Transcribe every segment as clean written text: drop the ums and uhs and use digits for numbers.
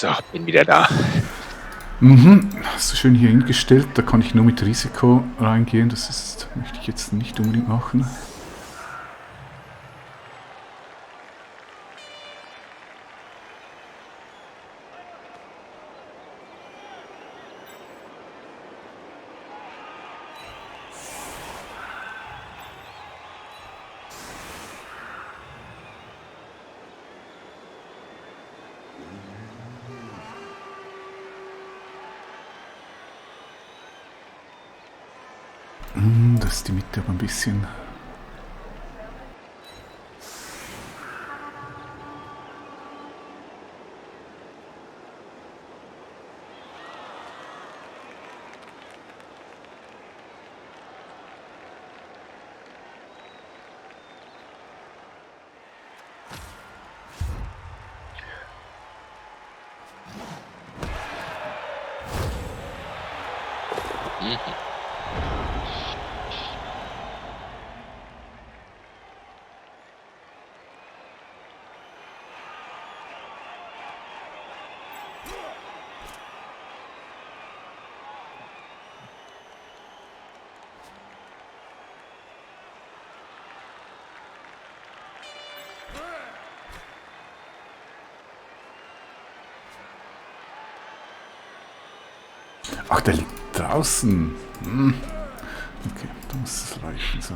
So, bin wieder da. Hast du schön hier hingestellt, da kann ich nur mit Risiko reingehen, möchte ich jetzt nicht unbedingt machen. Das ist die Mitte aber ein bisschen. Ach, der liegt draußen. Okay, da muss es reichen so.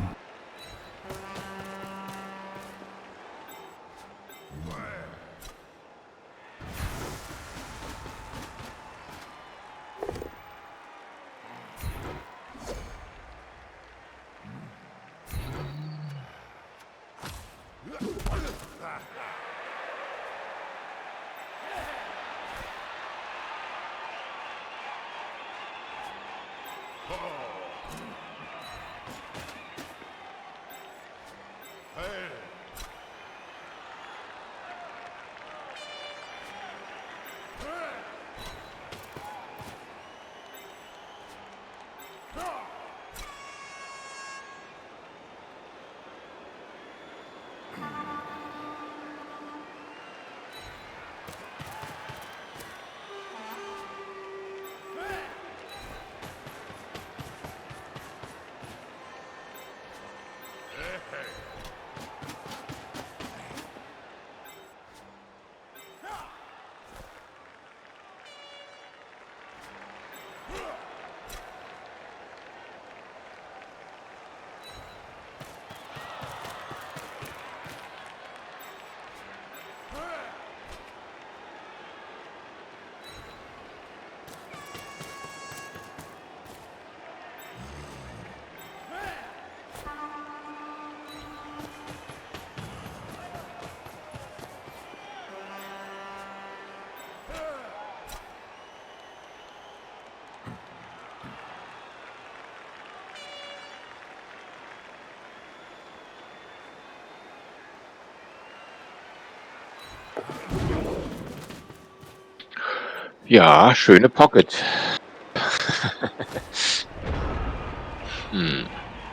Ja, schöne Pocket.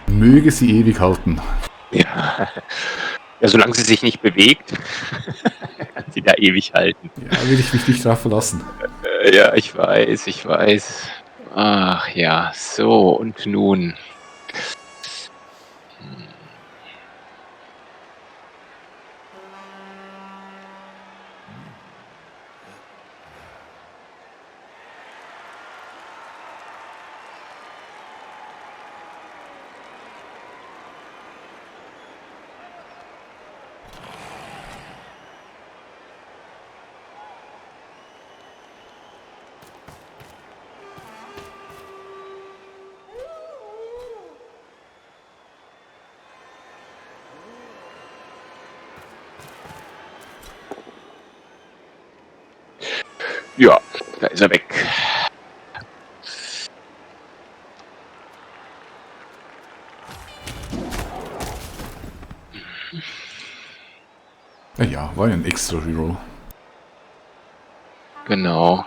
Möge sie ewig halten. Ja. Ja, solange sie sich nicht bewegt, kann sie da ewig halten. Ja, will ich mich nicht drauf verlassen. Ja, ich weiß, ich weiß. Ach ja, so und nun. Ja, da ist er weg. Ja, war ja ein extra Reroll. Genau.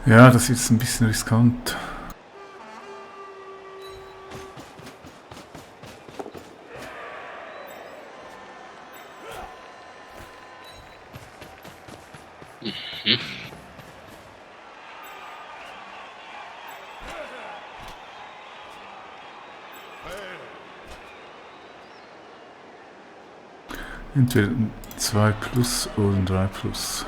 Ja, das ist ein bisschen riskant. Entweder 2 plus oder 3 plus.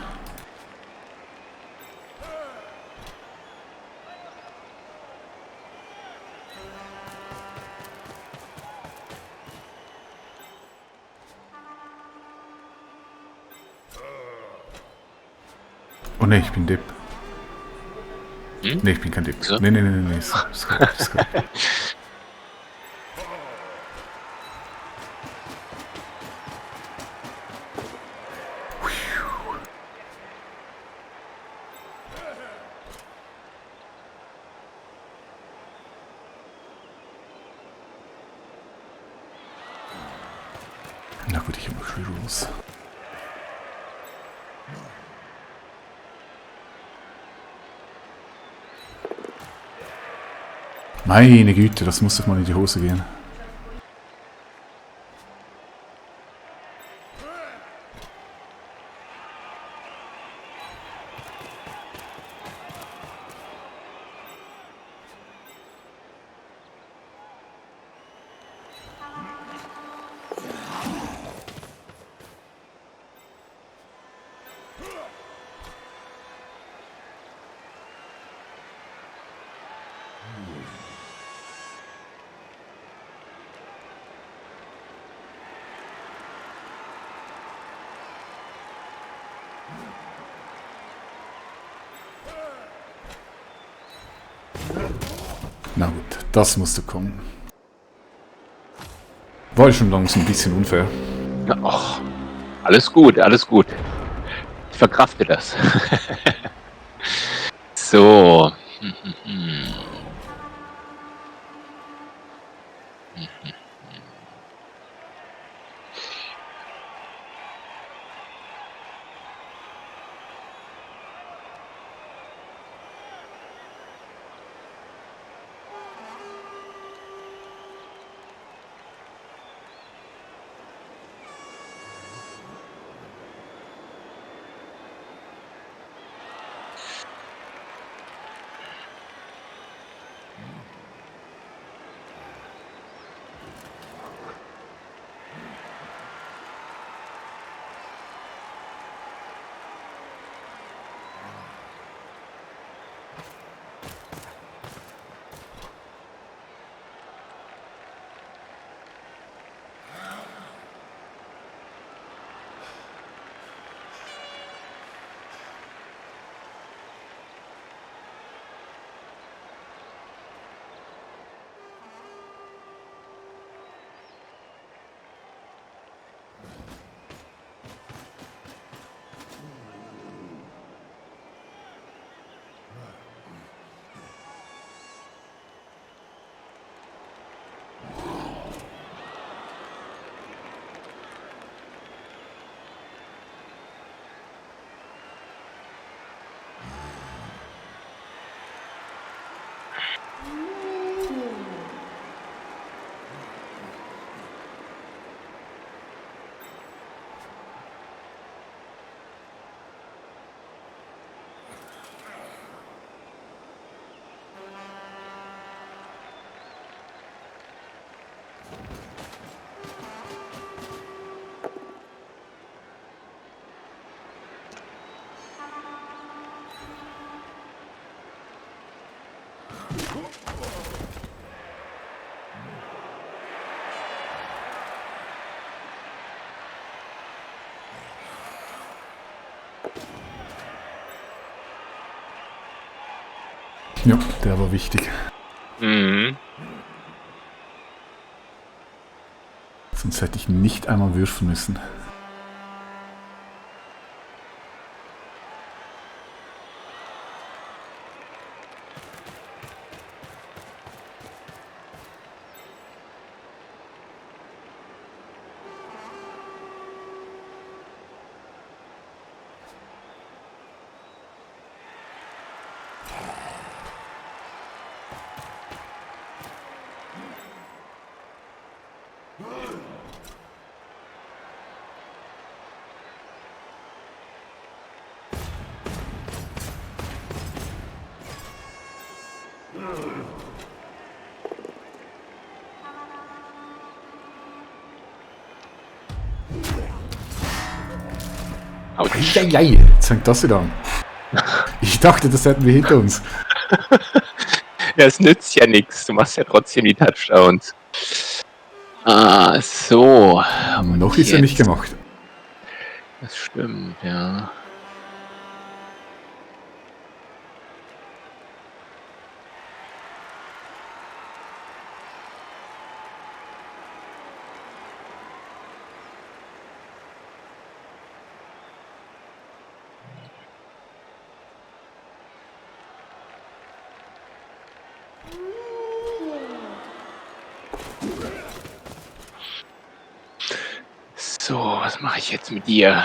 Oh ne, ich bin Depp. Hm? Ne, ich bin kein Depp. So? Ne, ist gut, ist gut. Na gut, ich habe noch Rerolls. Meine Güte, das muss doch mal in die Hose gehen. Na gut, das musste kommen. War schon langsam ein bisschen unfair. Ja, och, alles gut, alles gut. Ich verkrafte das. So. Ja, der war wichtig. Mhm. Sonst hätte ich nicht einmal würfeln müssen. Eieiei, jetzt fängt das wieder an. Ich dachte, das hätten wir hinter uns. Ja, es nützt ja nichts. Du machst ja trotzdem die Touchdowns. Ah, so. Und Noch ist er nicht jetzt? gemacht. Das stimmt, ja. So, was mache ich jetzt mit dir?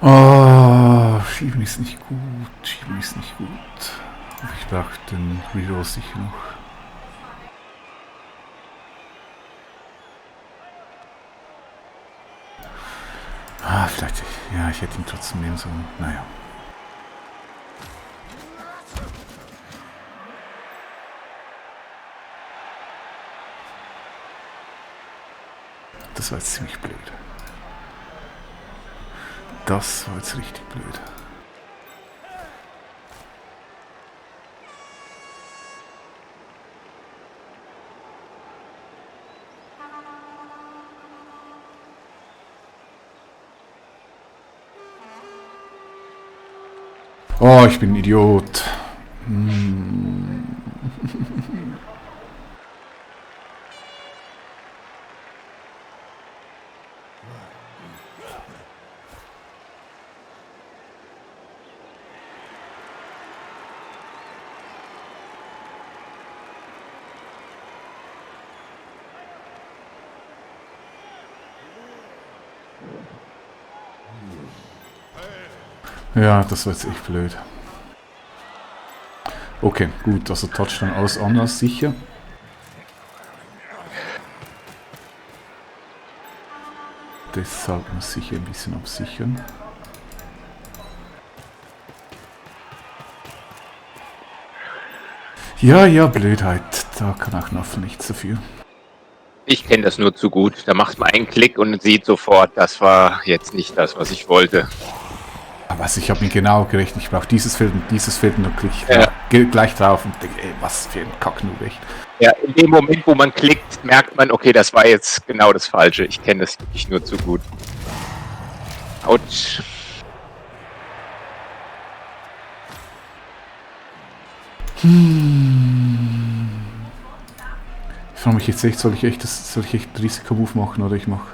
Oh, Schieben ist nicht gut. Schieben ist nicht gut. Aber ich brauche den Reroll sicher noch. Ah, vielleicht. Ja, ich hätte ihn trotzdem nehmen sollen. Naja. Das war jetzt ziemlich blöd. Das war jetzt richtig blöd. Oh, ich bin ein Idiot. Ja, das war jetzt echt blöd. Okay, gut, also Touchdown alles andere als sicher. Deshalb muss ich ein bisschen absichern. Ja, ja, Blödheit. Da kann auch Naffel nichts dafür. Ich kenne das nur zu gut. Da macht man einen Klick und sieht sofort, das war jetzt nicht das, was ich wollte. Aber also ich habe mir genau gerechnet, ich brauche dieses Feld und dann klicke ich Ja. gleich drauf und denke, ey, was für ein Kacknoob, echt. Ja, in dem Moment, wo man klickt, merkt man, okay, das war jetzt genau das Falsche. Ich kenne das wirklich nur zu gut. Autsch. Ich frage mich jetzt echt, soll ich echt Risikomove machen oder ich mache...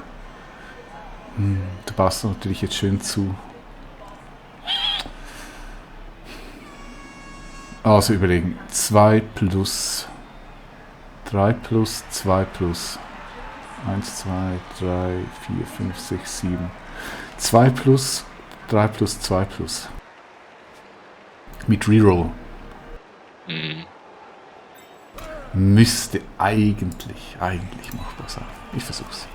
du passt natürlich jetzt schön zu. Also überlegen. 2 plus 3 plus 2 plus 1, 2, 3, 4, 5, 6, 7. 2 plus 3 plus 2 plus. Mit Reroll. Müsste eigentlich machbar sein. Ich versuch's.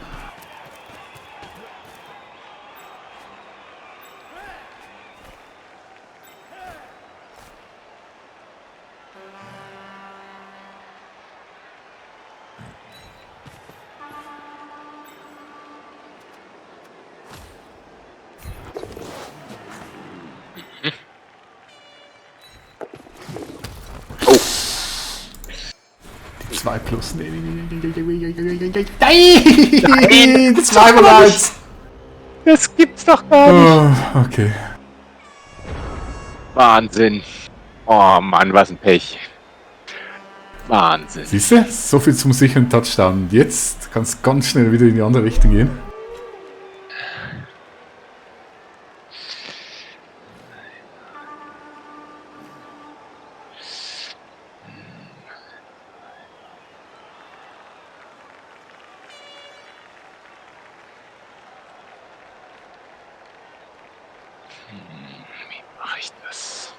Oh, 2 plus. Nein! Zweimal 1! das gibt's doch gar nicht. Oh, okay. Wahnsinn. Oh Mann, was ein Pech. Wahnsinn. Siehst du? So viel zum sicheren Touchdown. Jetzt kann es ganz schnell wieder in die andere Richtung gehen. Wie mache ich das?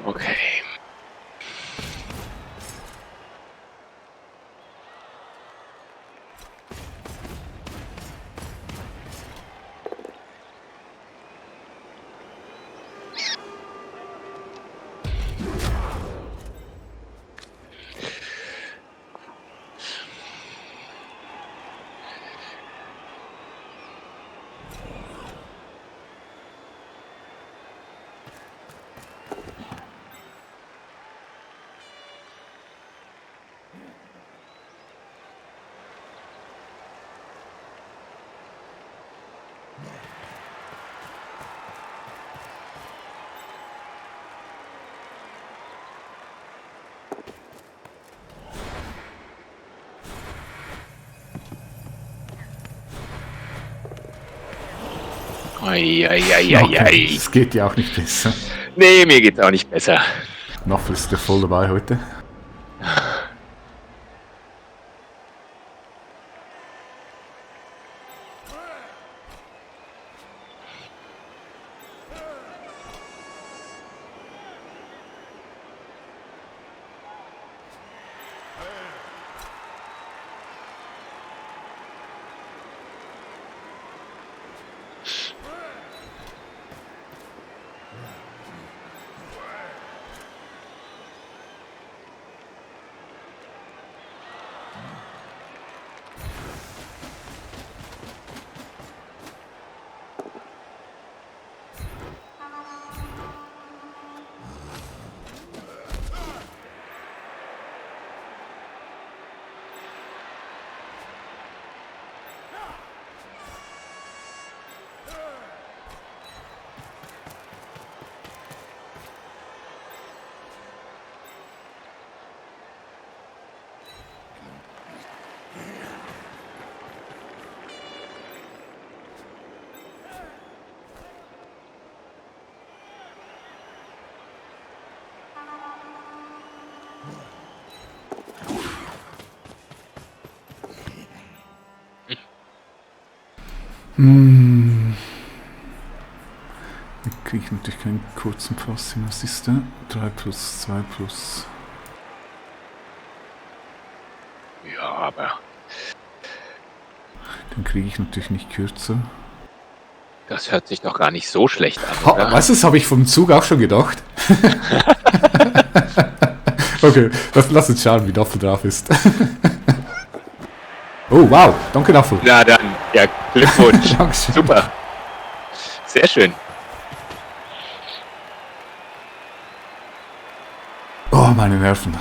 Okay. Eieieiei. Es geht ja auch nicht besser. Nee, mir geht's auch nicht besser. Noffel ist ja voll dabei heute. Dann kriege ich natürlich keinen kurzen Pass hin. Was ist der? 3 plus 2 plus. Ja, aber Dann kriege ich natürlich nicht kürzer. das hört sich doch gar nicht so schlecht an, Ha, oder? weißt du, das habe ich vom Zug auch schon gedacht. Okay, lass uns schauen, wie Daffel drauf ist. Oh, wow, danke Daffel. Na dann, ja, Glückwunsch. Dankeschön. Super. Sehr schön. Oh, meine Nerven.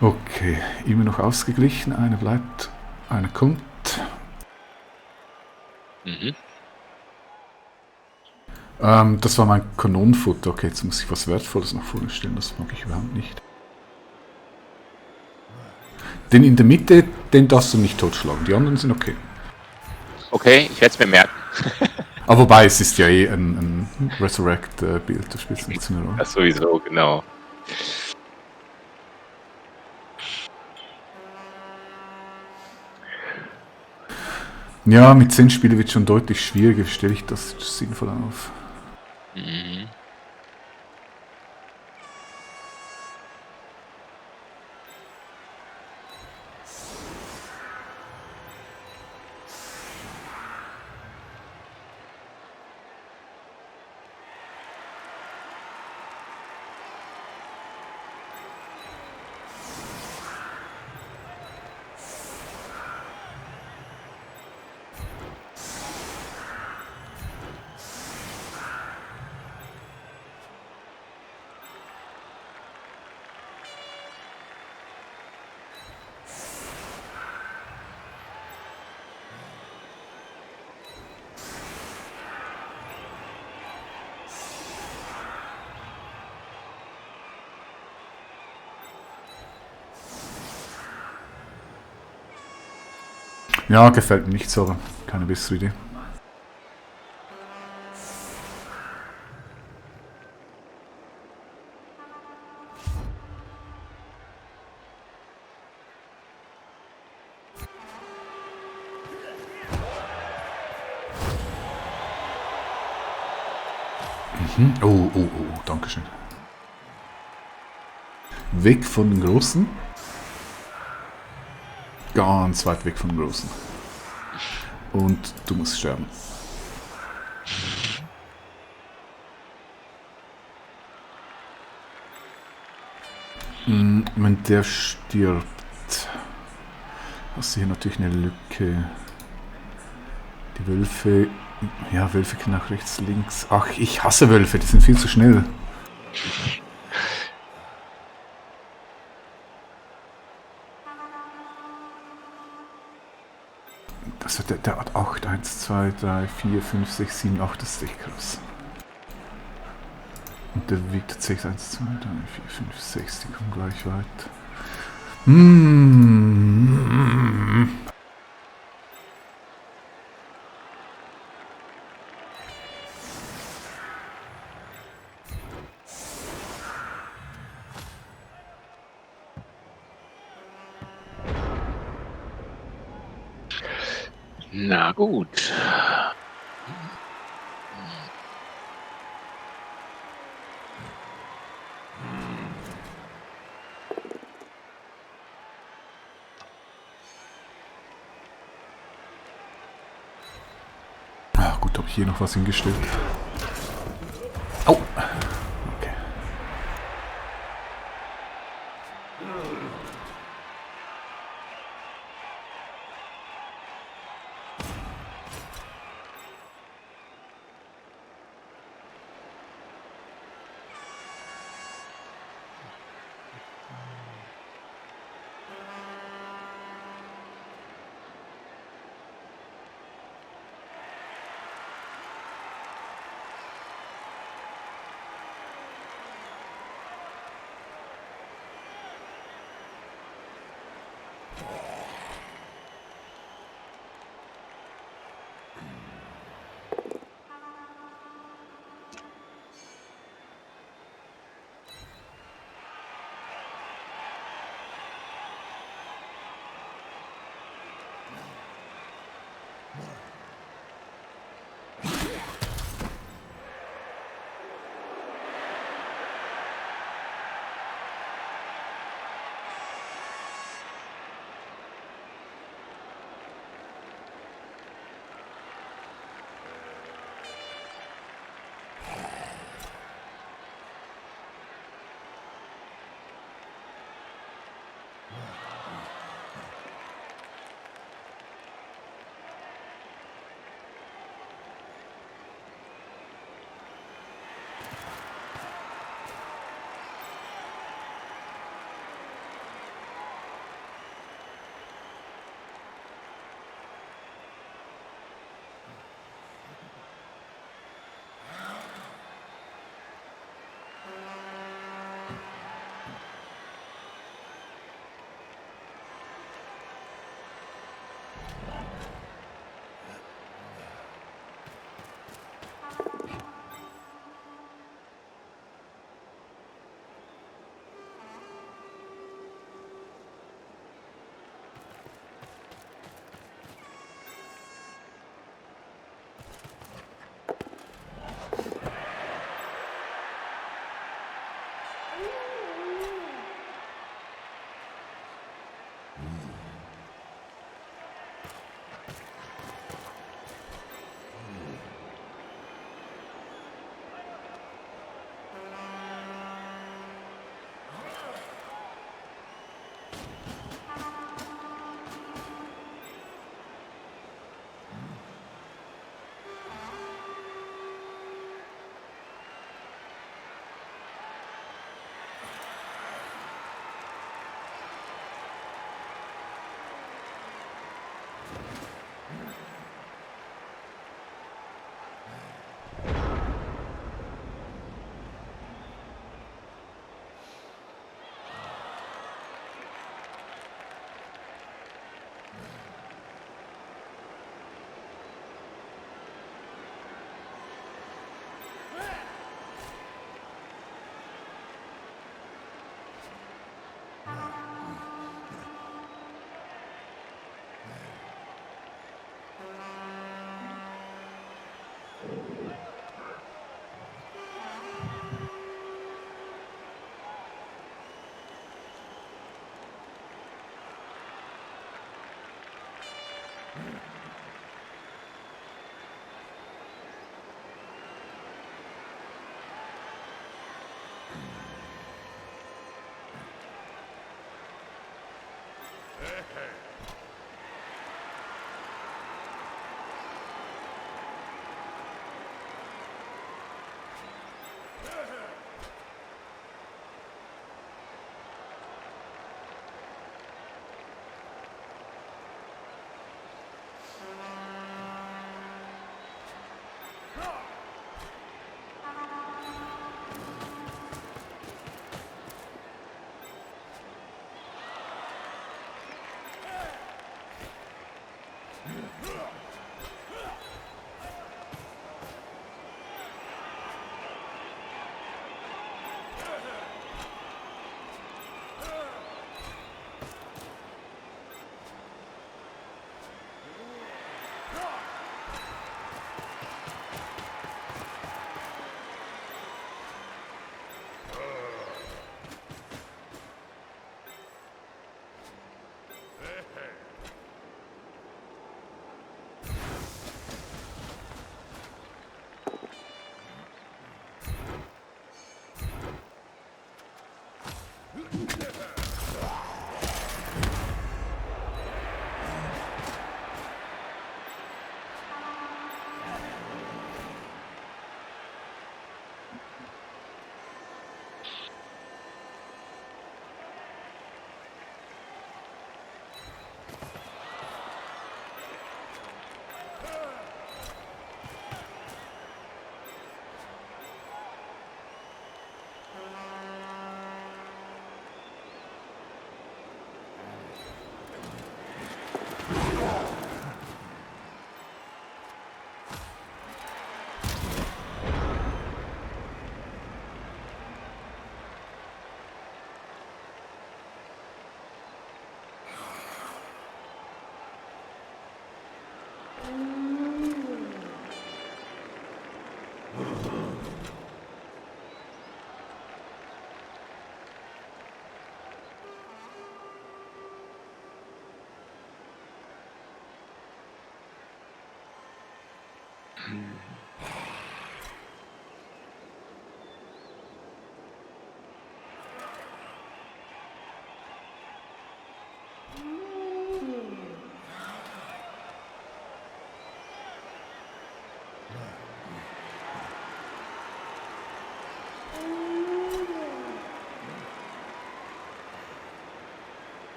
Okay, immer noch ausgeglichen. Einer bleibt, einer kommt. Mhm. Das war mein Kanonenfutter. Okay, jetzt muss ich was Wertvolles nach vorne stellen. Das mag ich überhaupt nicht. Den in der Mitte, den darfst du nicht totschlagen. Die anderen sind okay. Okay, ich werde es mir merken. Aber wobei, es ist ja eh ein Resurrect-Bild. Da spielt es nicht so eine Rolle. Das sowieso, genau. Ja, mit 10 Spielen wird schon deutlich schwieriger. Stelle ich das sinnvoll auf. Mhm. Ja, gefällt mir nicht so, aber keine bessere Idee. Oh, danke schön. Weg von den Großen. Ganz weit weg von den Großen. Und du musst sterben. Wenn der stirbt, hast du hier natürlich eine Lücke. Die Wölfe... Ja, Wölfe können auch rechts, links. Ach, ich hasse Wölfe, die sind viel zu schnell. Das hat der hat 8, 1, 2, 3, 4, 5, 6, 7, 8, das ist echt krass. Und der wiegt tatsächlich 1, 2, 3, 4, 5, 6, die kommen gleich weit. Na gut. Ah, gut, habe ich hier noch was hingestellt. Au! Okay.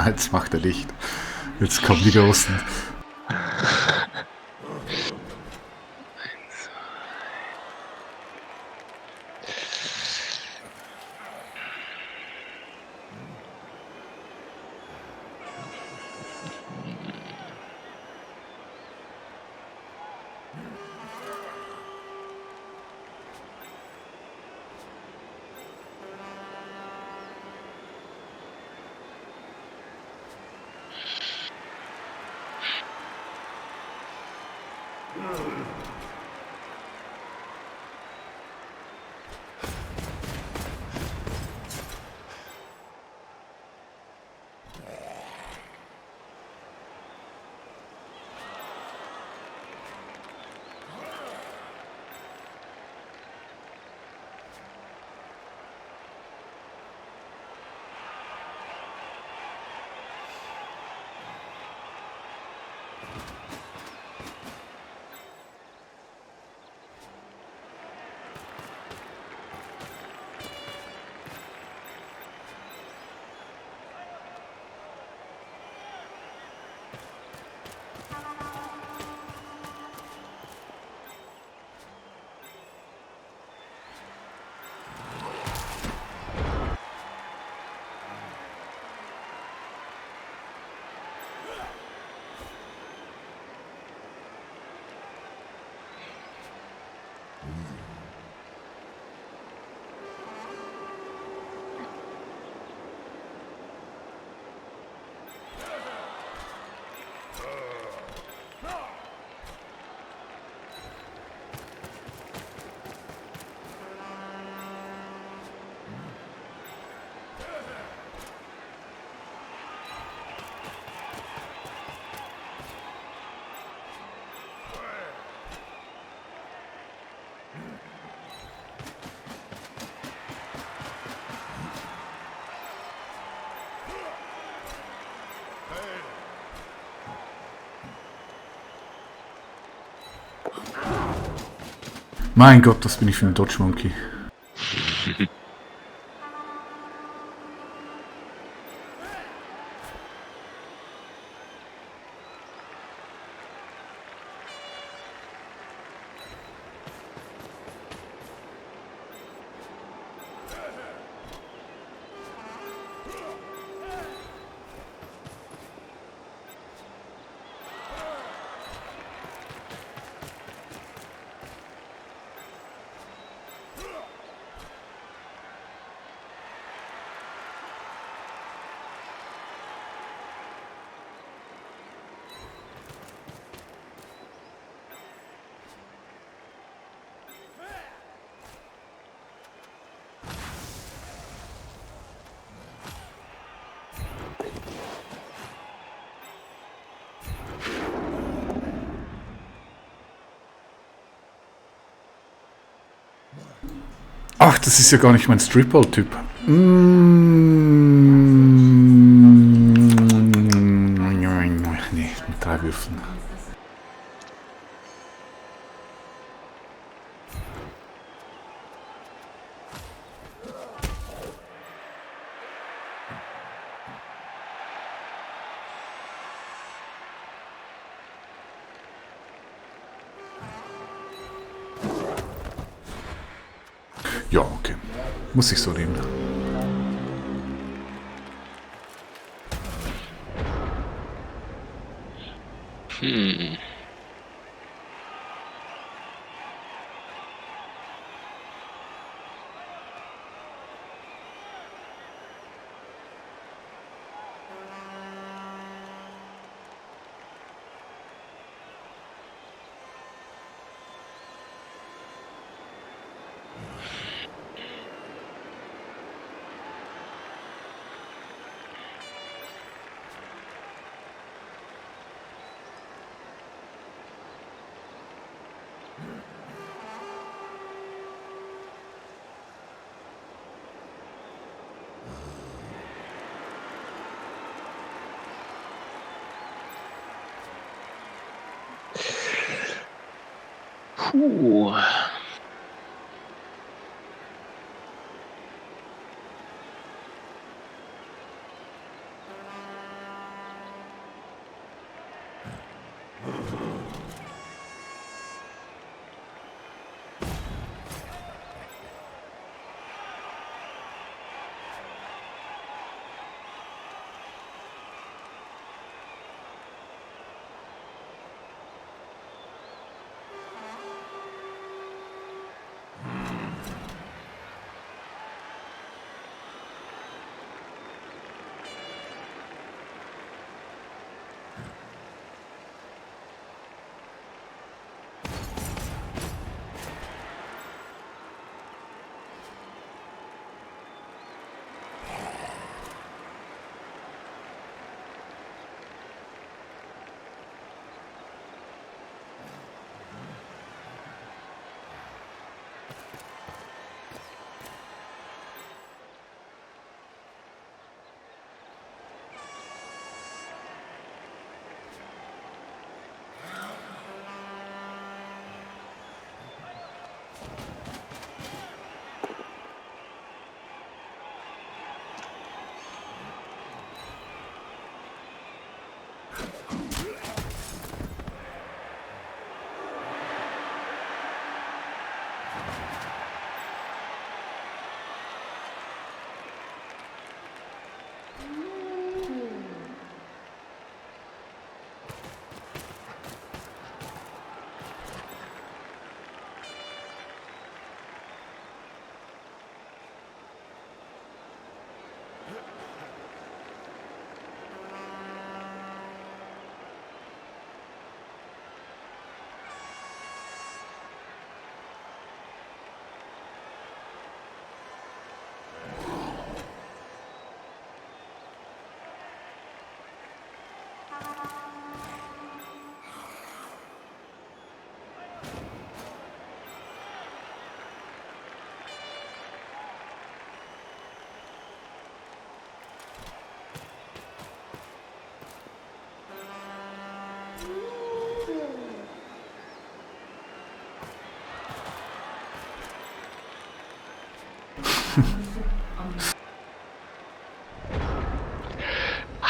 Jetzt macht er dicht. Jetzt kommen die Großen. Mein Gott, was bin ich für ein Dodge Monkey. Ach, das ist ja gar nicht mein Strip-Ball-Typ. Nee, mit 3 Würfeln. Ja, okay. Muss ich so nehmen. Puh.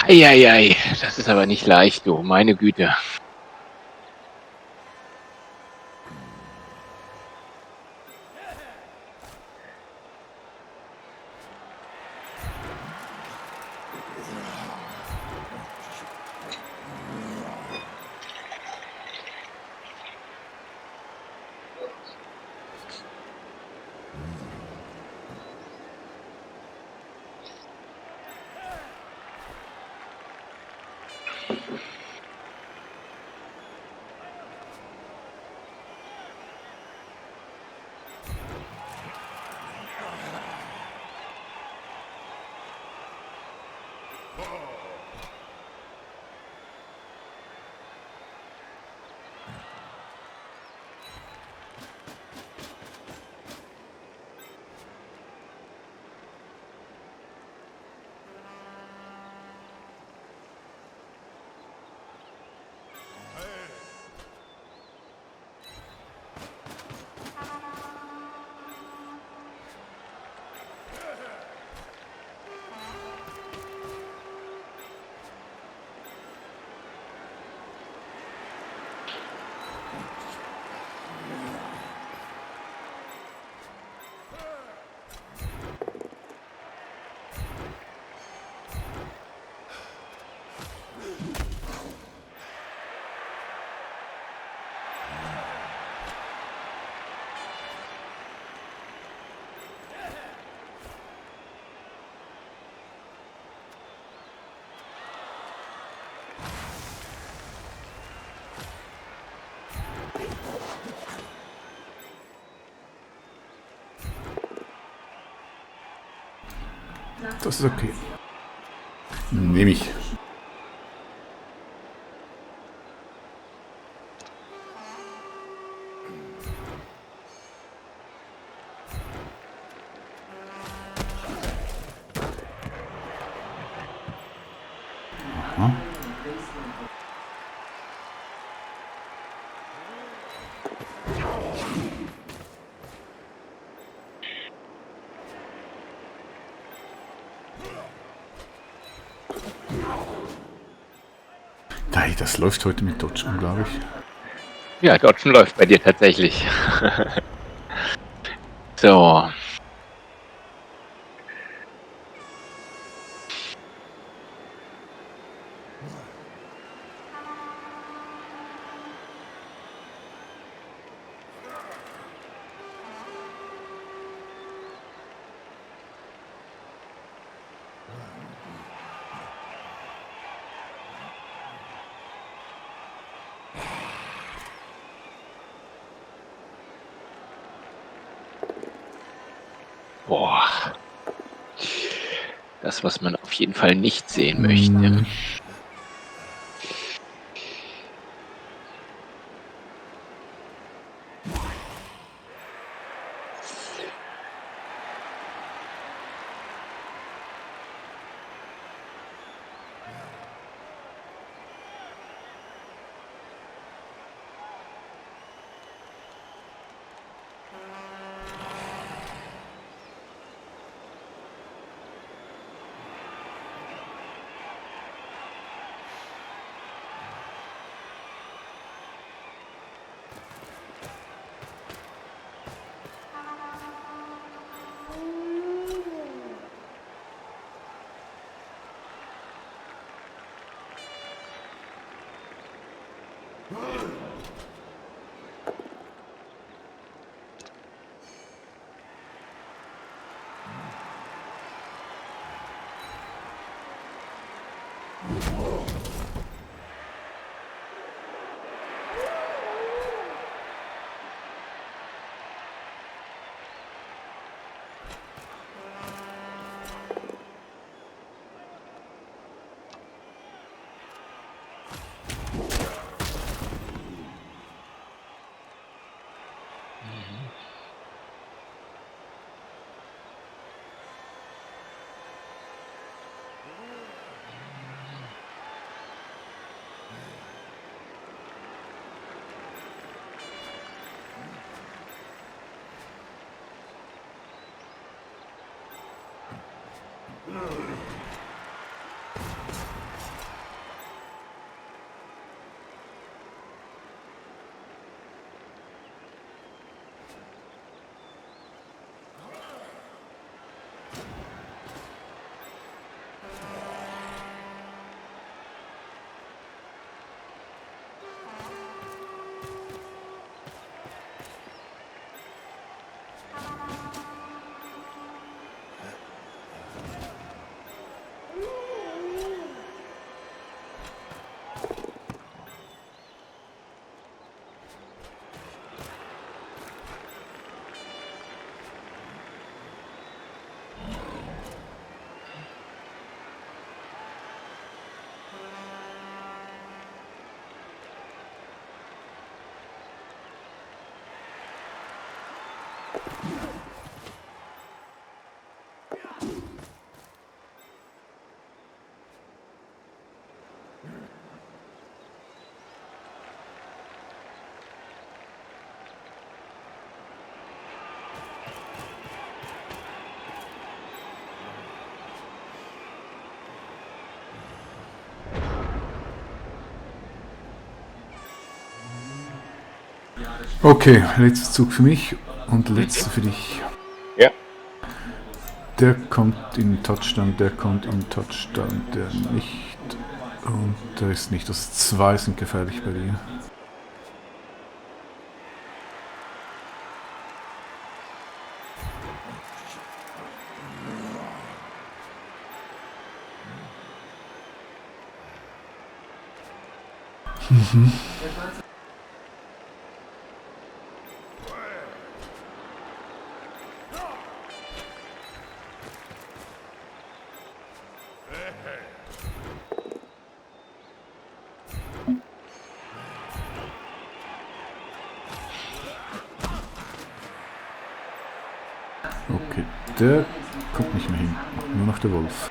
Eieiei, das ist aber nicht leicht, du. Meine Güte. Das ist okay. Nehme ich. Aha. Nein, das läuft heute mit Dodgen, glaube ich. Ja, Dodgen läuft bei dir tatsächlich. So. Boah. Das, was man auf jeden Fall nicht sehen möchte. Okay, letzter Zug für mich und letzter für dich. Ja. Der kommt in Touchdown, der kommt in Touchdown, der nicht. Und der ist nicht. Das 2 sind gefährlich bei dir. Der kommt nicht mehr hin. Nur noch der Wolf.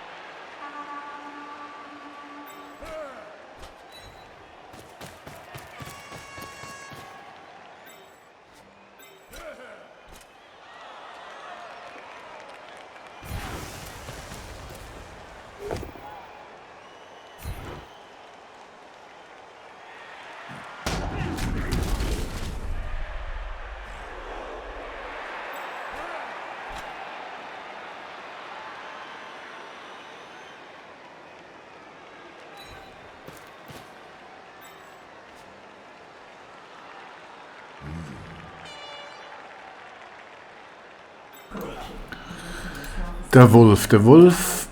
Der Wolf,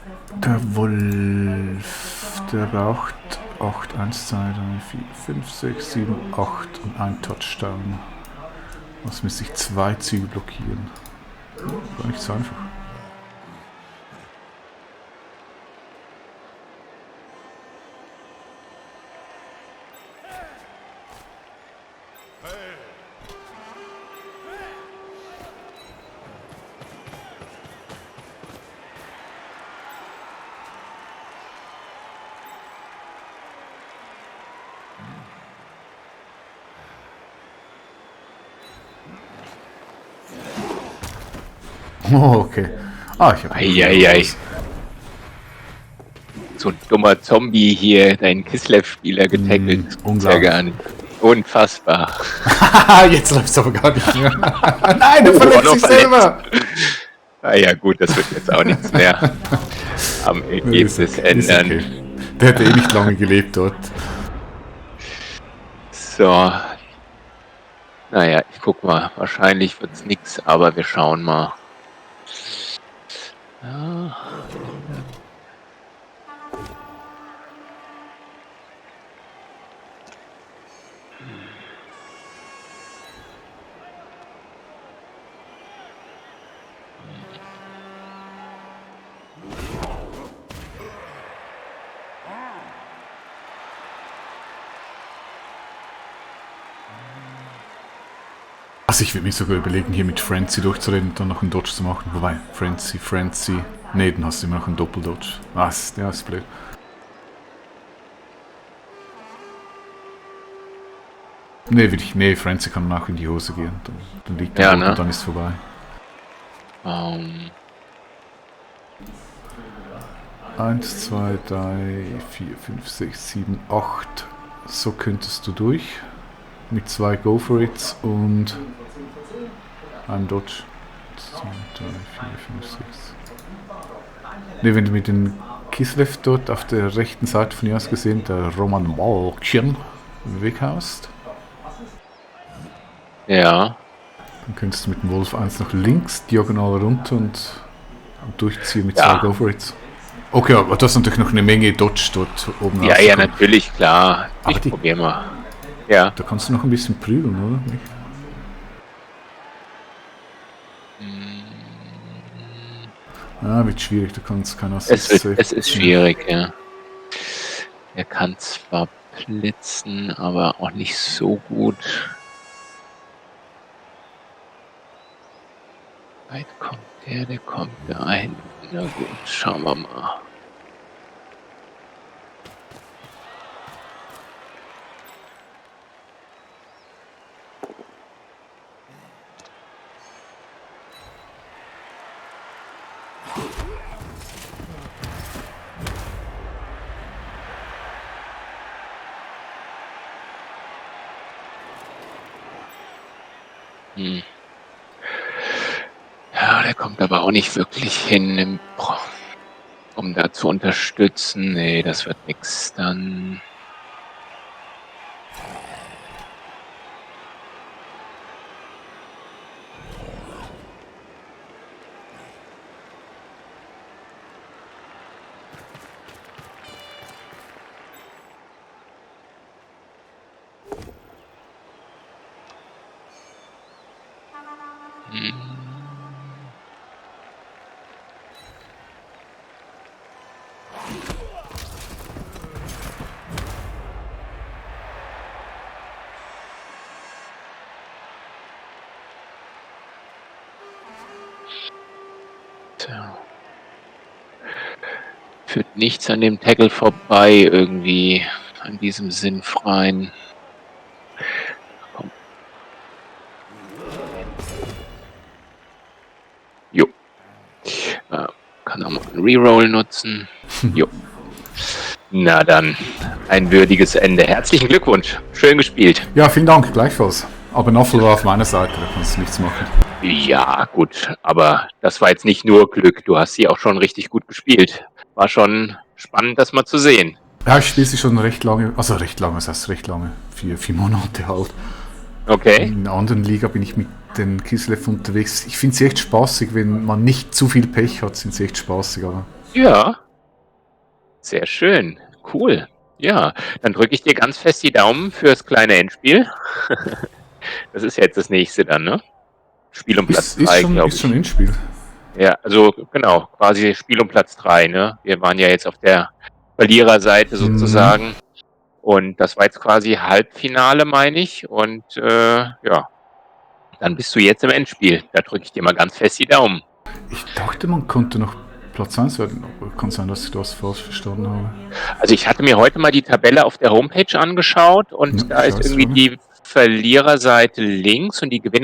der braucht 8, 1, 2, 3, 4, 5, 6, 7, 8 und ein Touchdown. Was müsste ich 2 Züge blockieren? War nicht so einfach. Oh, okay. Ah, ich habe Eieiei. So ein dummer Zombie hier, deinen Kislev-Spieler getackelt. Das gibt's ja gar nicht. Unfassbar. Jetzt läuft's aber gar nicht mehr. Nein, er verletzt sich selber. Ah ja gut, das wird jetzt auch nichts mehr am Ergebnis ändern. Okay. Der hätte eh nicht lange gelebt dort. So. Naja, ich guck mal. Wahrscheinlich wird's nix, aber wir schauen mal. Ja. Also ich würde mir sogar überlegen, hier mit Frenzy durchzureden und dann noch einen Dodge zu machen. Wobei, Frenzy. Nee, dann hast du immer noch einen Doppel-Dodge. Was? Der ist blöd. Nee, Frenzy kann nach in die Hose gehen. Dann liegt er und dann ist es vorbei. 1, 2, 3, 4, 5, 6, 7, 8. So könntest du durch. Mit 2 Go for It's und einem Dodge. 2, 3, 4, 5, 6. Ne, wenn du mit dem Kislev dort auf der rechten Seite von ihr aus gesehen, der Roman Walkchen, weghaust. Ja. Dann könntest du mit dem Wolf 1 nach links, diagonal runter und durchziehen mit 2 Go for It's. Okay, aber du hast natürlich noch eine Menge Dodge dort oben. Ja, natürlich, klar. Ich probiere mal. Ja. Da kannst du noch ein bisschen prügeln, oder? Nicht? Wird schwierig, du kannst kein Assist. Es ist schwierig, ja. Er kann zwar blitzen, aber auch nicht so gut. Weit kommt der kommt da ein. Na gut, schauen wir mal. Ja, der kommt aber auch nicht wirklich hin, um da zu unterstützen. Nee, das wird nix dann. So. Führt nichts an dem Tackle vorbei irgendwie, an diesem sinnfreien. Komm. Jo. Kann auch mal einen Reroll nutzen. Jo. Na dann, ein würdiges Ende. Herzlichen Glückwunsch. Schön gespielt. Ja, vielen Dank, gleichfalls. Aber Naffel war auf meiner Seite, da kannst du nichts machen. Ja, gut, aber das war jetzt nicht nur Glück. Du hast sie auch schon richtig gut gespielt. War schon spannend, das mal zu sehen. Ja, ich spiele sie schon recht lange, also recht lange, das heißt recht lange, 4 Monate halt. Okay. In einer anderen Liga bin ich mit den Kislev unterwegs. Ich finde sie echt spaßig, wenn man nicht zu viel Pech hat, sind sie echt spaßig, aber... Ja. Sehr schön. Cool. Ja, dann drücke ich dir ganz fest die Daumen fürs kleine Endspiel. Das ist ja jetzt das nächste dann, ne? Spiel um Platz 3, glaube ich. Ist schon Endspiel. Ja, also genau, quasi Spiel um Platz 3, ne? Wir waren ja jetzt auf der Verliererseite sozusagen. Und das war jetzt quasi Halbfinale, meine ich. Und ja, dann bist du jetzt im Endspiel. Da drücke ich dir mal ganz fest die Daumen. Ich dachte, man konnte noch Platz 1 werden, aber kann sein, dass ich das falsch verstanden habe. Also ich hatte mir heute mal die Tabelle auf der Homepage angeschaut und Ja, da ist irgendwie die Verliererseite links und die Gewinner